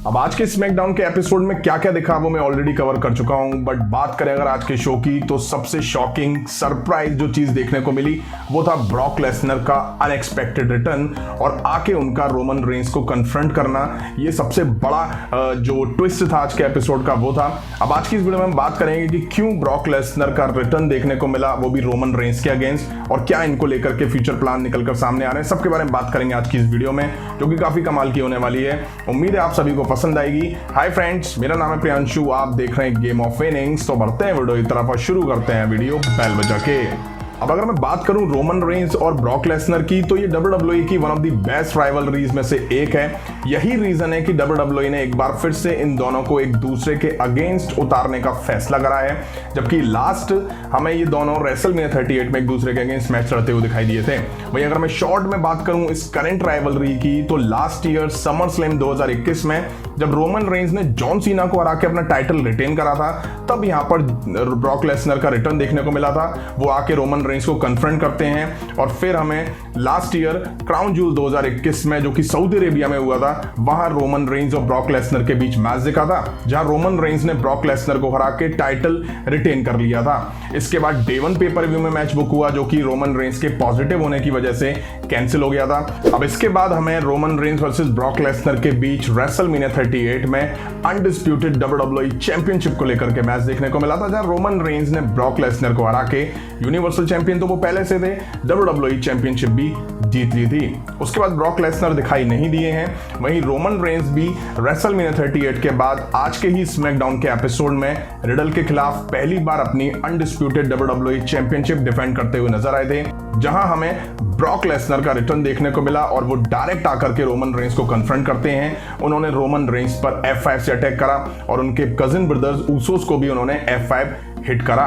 अब आज के स्मैकडाउन के एपिसोड में क्या क्या दिखा वो मैं ऑलरेडी कवर कर चुका हूं, बट बात करें अगर आज के शो की तो सबसे शॉकिंग सरप्राइज जो चीज देखने को मिली वो था ब्रॉक लेसनर का अनएक्सपेक्टेड रिटर्न और आके उनका रोमन रेंस को कन्फ्रंट करना। ये सबसे बड़ा जो ट्विस्ट था आज के एपिसोड का वो था। अब आज की इस वीडियो में हम बात करेंगे कि क्यों ब्रॉक लेसनर का रिटर्न देखने को मिला, वो भी रोमन रेंस के अगेंस्ट, और क्या इनको लेकर के फ्यूचर प्लान निकलकर सामने आ रहे हैं, सबके बारे में बात करेंगे आज की इस वीडियो में, जो कि काफी कमाल की होने वाली है। उम्मीद है आप सभी को पसंद आएगी। हाय फ्रेंड्स, मेरा नाम है प्रियांशु, आप देख रहे हैं गेम ऑफ विनिंग्स। तो बढ़ते हैं वीडियो की तरफ और शुरू करते हैं वीडियो बेल बजा के। अब अगर मैं बात करूं रोमन रेंस और ब्रॉक लेसनर की, तो ये WWE की one of the best rivalries में से एक है। यही रीजन है कि WWE ने एक बार फिर से इन दोनों को एक दूसरे के अगेंस्ट उतारने का फैसला करा है, जबकि लास्ट हमें ये दोनों रेसलमेनिया 38 में एक दूसरे के अगेंस्ट मैच लड़ते हुए दिखाई दिए थे। वहीं अगर मैं शॉर्ट में बात करूं इस करंट राइवलरी की, तो लास्ट ईयर समर स्लैम 2021 में जब रोमन रेंस ने जॉन सीना को हरा के अपना टाइटल रिटेन करा था, तब यहां पर ब्रॉक लेसनर का रिटर्न देखने को मिला था। वो आके रोमन रेंस को कन्फ्रंट करते हैं और फिर हमें लास्ट ईयर क्राउन जूल 2021 में, जो कि सऊदी अरेबिया में हुआ था, वहां रोमन रेंस और ब्रॉक लेसनर के बीच मैच दिखा था, जहां रोमन रेंस ने ब्रॉक लेसनर को हरा के टाइटल रिटेन कर लिया था। इसके बाद डे 1 पेपर व्यू में मैच बुक हुआ, जो कि रोमन रेंस के पॉजिटिव होने की वजह से कैंसिल हो गया था। अब इसके बाद हमें Roman Reigns versus Brock Lesnar के बीच रेसलमेनिया 38 में अनडिस्प्यूटेड WWE चैंपियनशिप को लेकर के मैच देखने को मिला था, जहां रोमन रेंस ने ब्रॉक लेसनर को हरा के यूनिवर्सल चैंपियन तो वो पहले से थे, WWE चैंपियनशिप भी जीत ली थी। उसके बाद ब्रॉक लेसनर दिखाई नहीं दिए हैं। वहीं रोमन रेंस भी रेसलमेनिया 38 के बाद आज के ही स्मैकडाउन के एपिसोड में रिडल के खिलाफ पहली बार अपनी अनडिस्प्यूटेड WWE चैंपियनशिप डिफेंड करते हुए नजर आए थे, जहां हमें ब्रॉक लेसनर का रिटर्न देखने को मिला और वो डायरेक्ट आकर के रोमन रेंस को कन्फ्रंट करते हैं। उन्होंने रोमन रेंस पर F5 से अटैक करा और उनके कजिन ब्रदर्स ऊसोस को भी उन्होंने F5 हिट करा।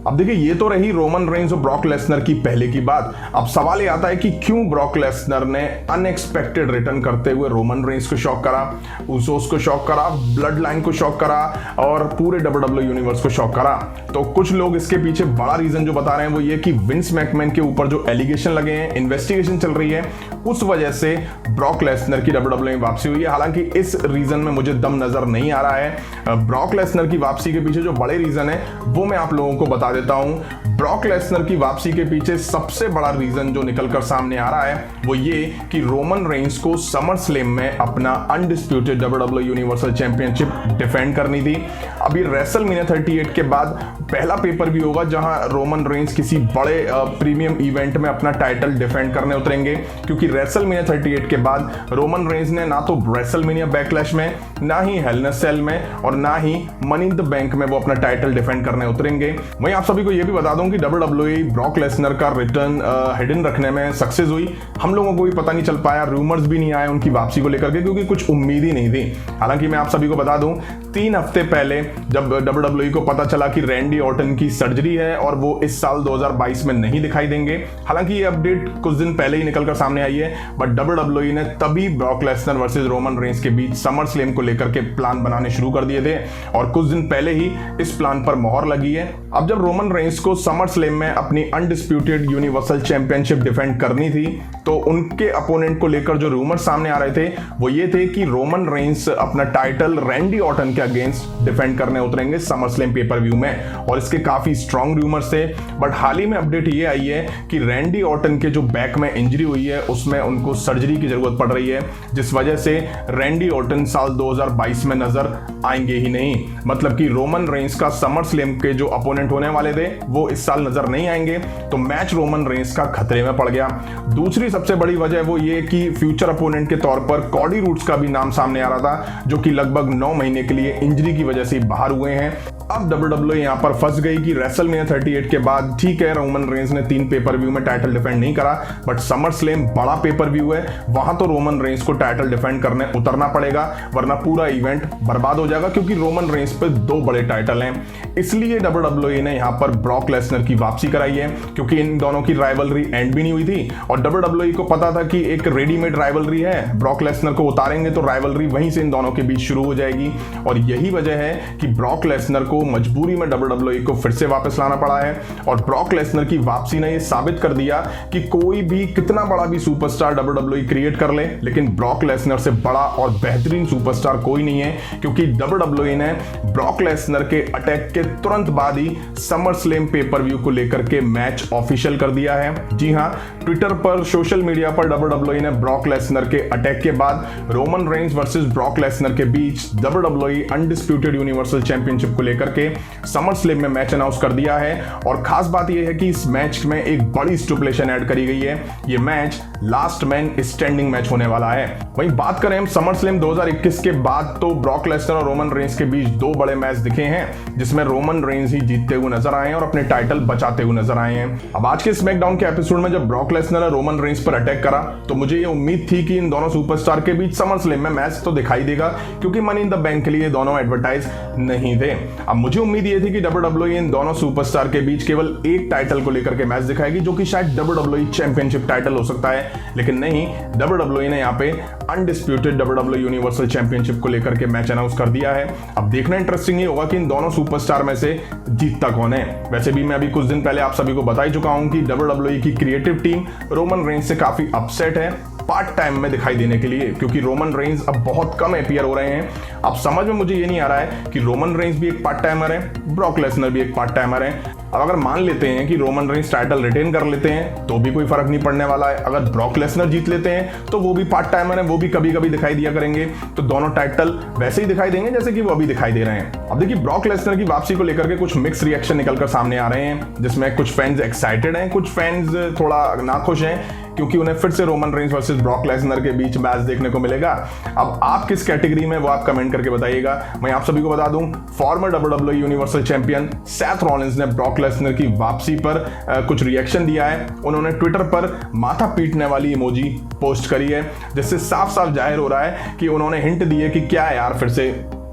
अब देखिए, ये तो रही रोमन रेंस और ब्रॉक लेसनर की पहले की बात। अब सवाल ये आता है कि क्यों ब्रॉक लेसनर ने अनएक्सपेक्टेड रिटर्न करते हुए रोमन रेंस को शॉक करा, ऊसोस को शॉक करा, ब्लड लाइन को शॉक करा और पूरे WWE यूनिवर्स को शॉक करा। तो कुछ लोग इसके पीछे बड़ा रीजन जो बता रहे हैं वो ये कि विंस मैकमैन के ऊपर जो एलिगेशन लगे हैं, इन्वेस्टिगेशन चल रही है, उस वजह से ब्रॉक लेसनर की WWE में वापसी हुई है। हालांकि इस रीजन में मुझे दम नजर नहीं आ रहा है। ब्रॉक लेसनर की वापसी के पीछे जो बड़े रीजन है वो मैं आप लोगों को बता देता हूं। ब्रॉक लेसनर की वापसी के पीछे सबसे बड़ा रीजन जो निकलकर सामने आ रहा है वो ये कि रोमन रेंस को समर स्लैम में अपना undisputed WWE universal championship defend करनी थी। अभी रेसलमेनिया 38 के बाद पहला पेपर भी होगा जहां रोमन रेंस किसी बड़े प्रीमियम इवेंट में अपना टाइटल डिफेंड करने उतरेंगे, क्योंकि रेसलमेनिया 38 के बाद रोमन रेंस ने ना तो रेसलमेनिया बैकलैश में, ना ही हेल इन अ सेल में और ना ही मनी इन द बैंक में वो अपना टाइटल डिफेंड करने उतरेंगे। वहीं आप सभी को यह भी बता दूं कि WWE ब्रॉक लेसनर का रिटर्न हिडन रखने में सक्सेस हुई। हम लोगों को भी पता नहीं चल पाया, रूमर्स भी नहीं आए उनकी वापसी को लेकर के, क्योंकि कुछ उम्मीद ही नहीं थी। हालांकि मैं आप सभी को बता दूं, 3 हफ्ते पहले जब WWE को पता चला कि रैंडी ऑर्टन की सर्जरी है और वो इस साल 2022 में नहीं दिखाई देंगे, हालांकि ये अपडेट कुछ दिन पहले ही निकलकर सामने आई है, बट WWE ने तभी Brock Lesnar versus Roman Reigns के बीच समर स्लैम को लेकर के प्लान बनाने शुरू कर दिए थे और कुछ दिन पहले ही इस प्लान पर मोहर लगी है। अब जब रोमन रेंस को समर स्लैम में अपनी अनडिस्प्यूटेड यूनिवर्सल चैंपियनशिप डिफेंड करनी थी, तो उनके अपोनेंट को लेकर जो रूमर सामने आ रहे थे वो ये थे कि रोमन रेंस अपना टाइटल रैंडी ऑर्टन के अगेंस्ट डिफेंड करने उतरेंगे समर स्लैम पेपर व्यू में, और इसके काफी स्ट्रॉन्ग रूमर्स थे। बट हाल ही में अपडेट ये आई है कि रैंडी ऑर्टन के जो बैक में इंजरी हुई है उसमें उनको सर्जरी की जरूरत पड़ रही है, जिस वजह से रैंडी ऑर्टन साल 2022 में नजर आएंगे ही नहीं। मतलब कि रोमन रेंस का समर स्लैम के जो अपोनेंट होने वाले थे वो इस साल नजर नहीं आएंगे, तो मैच रोमन रेंस का खतरे में पड़ गया। दूसरी सबसे बड़ी वजह वो ये कि फ्यूचर अपोनेंट के तौर पर कॉडी रूड्स का भी नाम सामने आ रहा था, जो कि लगभग 9 महीने के लिए इंजरी की वजह से बाहर हुए हैं। अब WWE यहां पर फंस गई कि रेसलमेनिया 38 के बाद ठीक है, रोमन रेंस ने 3 पेपर व्यू में टाइटल डिफेंड नहीं करा, बट समर स्लैम बड़ा पेपर व्यू है, वहां तो रोमन रेंस को टाइटल डिफेंड करने उतरना पड़ेगा, वरना पूरा इवेंट बर्बाद हो जाएगा, क्योंकि रोमन रेंस पे 2 बड़े टाइटल हैं। इसलिए WWE ने यहां पर ब्रॉक लेसनर की वापसी कराई है, क्योंकि इन दोनों की राइवलरी एंड भी नहीं हुई थी और WWE को पता था कि एक रेडीमेड राइवलरी है, ब्रॉक लेसनर को उतारेंगे तो राइवलरी वहीं से इन दोनों के बीच शुरू हो जाएगी। और यही वजह है कि ब्रॉक लेसनर को को मजबूरी में WWE को फिर से वापस लाना पड़ा है और ब्रॉक लेसनर की वापसी ने यह साबित कर दिया कि कोई भी कितना बड़ा भी सुपरस्टार WWE क्रिएट कर ले, लेकिन ब्रॉक लेसनर से बड़ा और बेहतरीन सुपरस्टार कोई नहीं है, क्योंकि WWE ने ब्रॉक लेसनर के अटैक के तुरंत बाद ही समर स्लैम पेपर व्यू को लेकर के मैच ऑफिशियल कर दिया है। जी हां, ट्विटर पर, सोशल मीडिया पर WWE ने ब्रॉक लेसनर के अटैक के बाद Roman Reigns versus Brock Lesnar के बीच WWE अनडिस्प्यूटेड यूनिवर्सल चैंपियनशिप को लेकर के समर स्लैम में मैच अनाउंस कर दिया है। और खास बात यह है कि इस मैच में एक बड़ी स्टिपुलेशन ऐड करी गई है। यह match last man standing match होने वाला है। वहीं बात करें हम समर स्लैम 2021 के बाद, तो ब्रॉक लेसनर और रोमन रेंस के बीच 2 बड़े मैच दिखे हैं, जिसमें रोमन रेंस ही जीतते हुए नजर आए हैं और अपने टाइटल बचाते हुए नजर आए हैं। अब आज के स्मैकडाउन के एपिसोड में जब ब्रॉक लेसनर ने रोमन रेंस पर अटैक करा, तो मुझे ये उम्मीद थी कि इन दोनों सुपरस्टार के बीच समर स्लैम में मैच तो दिखाई देगा, क्योंकि मनी इन द बैंक के लिए दोनों एडवर्टाइज नहीं थे। अब मुझे उम्मीद ये थी कि WWE इन दोनों सुपरस्टार के बीच केवल एक टाइटल को लेकर के मैच दिखाएगी, जो कि शायद WWE चैंपियनशिप टाइटल हो सकता है, लेकिन नहीं, WWE ने यहाँ पे अनडिस्प्यूटेड WWE यूनिवर्सल चैंपियनशिप को लेकर के मैच अनाउंस कर दिया है। अब देखना इंटरेस्टिंग ये होगा कि इन दोनों सुपरस्टार में से जीतता कौन है। वैसे भी मैं अभी कुछ दिन पहले आप सभी को बता ही चुका हूं कि WWE की क्रिएटिव टीम रोमन रेंस से काफी अपसेट है पार्ट टाइम में दिखाई देने के लिए, क्योंकि रोमन रेंस अब बहुत कम अपीयर हो रहे हैं। अब समझ में मुझे ये नहीं आ रहा है कि रोमन रेंस भी एक पार्ट टाइमर है, ब्रॉक लेसनर भी एक पार्ट टाइमर है। अब अगर मान लेते हैं कि रोमन रेंस टाइटल रिटेन कर लेते हैं तो भी कोई फर्क नहीं पड़ने वाला है। अगर ब्रॉक लेसनर जीत लेते हैं तो वो भी पार्ट टाइमर है, वो भी कभी कभी दिखाई दिया करेंगे, तो दोनों टाइटल वैसे ही दिखाई देंगे जैसे कि वो अभी दिखाई दे रहे हैं। अब देखिए, ब्रॉक लेसनर की वापसी को लेकर के कुछ मिक्स रिएक्शन निकलकर सामने आ रहे हैं, जिसमें कुछ फैंस एक्साइटेड हैं, कुछ फैंस थोड़ा नाखुश हैं, क्योंकि उन्हें फिर से Roman Reigns versus Brock Lesnar के बीच मैच देखने को मिलेगा। अब आप किस कैटेगरी में, वो आप कमेंट करके बताइएगा। मैं आप सभी को बता दूं, farmer WWE universal champion Seth Rollins ने ब्रॉक लेसनर की वापसी पर कुछ रिएक्शन दिया है। उन्होंने ट्विटर पर माथा पीटने वाली इमोजी पोस्ट करी है, जिससे साफ साफ जाहिर हो रहा है कि उन्होंने हिंट दी है कि क्या है यार, फिर से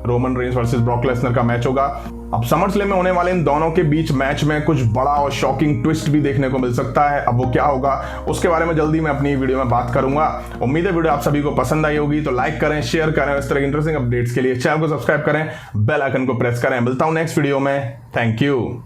Roman Reigns versus Brock Lesnar का मैच होगा। अब समर स्लैम में होने वाले इन दोनों के बीच मैच में कुछ बड़ा और शॉकिंग ट्विस्ट भी देखने को मिल सकता है। अब वो क्या होगा, उसके बारे में जल्दी मैं अपनी वीडियो में बात करूंगा। उम्मीद है वीडियो आप सभी को पसंद आई होगी, तो लाइक करें, शेयर करें। इस तरह की इंटरेस्टिंग अपडेट्स के लिए चैनल को सब्सक्राइब करें, बेल आइकन को प्रेस करें। मिलता हूं नेक्स्ट वीडियो में। Thank you.